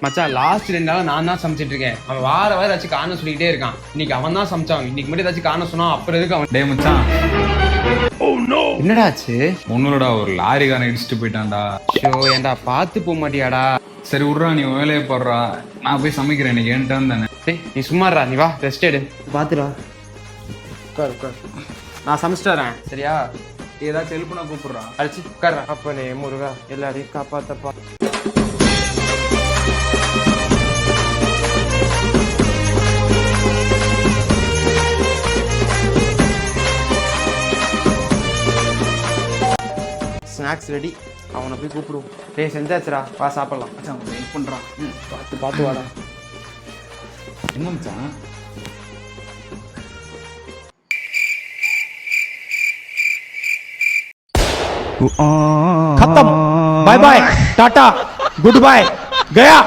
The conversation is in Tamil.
மச்சான் லாஸ்ட் 2 நாள் நான் தான் சமைச்சிட்டு இருக்கேன். அவன் வார ஏதாச்சும் காரணம் சொல்லிக்கிட்டே இருக்கான். இன்னைக்கு அவன் தான் சமைச்சான். இன்னைக்கு மட்டும் ஏதாச்சும் காரணம் சொன்னா அப்புறம் எதுக்கு அவன்? டேய் மச்சான், என்னடா ஆச்சு? ஒன்னுலடா ஒரு லாரிக்காரன் இடிச்சுட்டு போயிட்டான்டா. ஷோ ஏன்டா பார்த்து போக மாட்டியாடா? சரி விட்றா, நீ வேலையை போடுறா, நான் போய் சமைக்கிறேன். எனக்கு ஏன்ட்டான் தானே. டேய் நீ சும்மாறா, நீ வா ரெஸ்ட் எடு. பாத்துடா உட்கார் உட்கார், நான் சமைச்சிட்டு வரேன் சரியா? ஏதாச்சும் ஹெல்ப் பண்ண கூப்பிடுறான். அடிச்சு உட்கார்றா. அப்பனே முருகா எல்லாரையும் காப்பாத்தப்பா. ஸ்நாக்ஸ் ரெடி, அவனை போய் கூப்பிடுவோம். டேய் செஞ்சாச்சுடா, வா சாப்பிடலாம். மச்சான் ஹெல்ப் பண்ணுறான். பார்த்து பார்த்து வாடா. என்ன மச்சான்? खत्म, bye bye, tata, good bye, गया।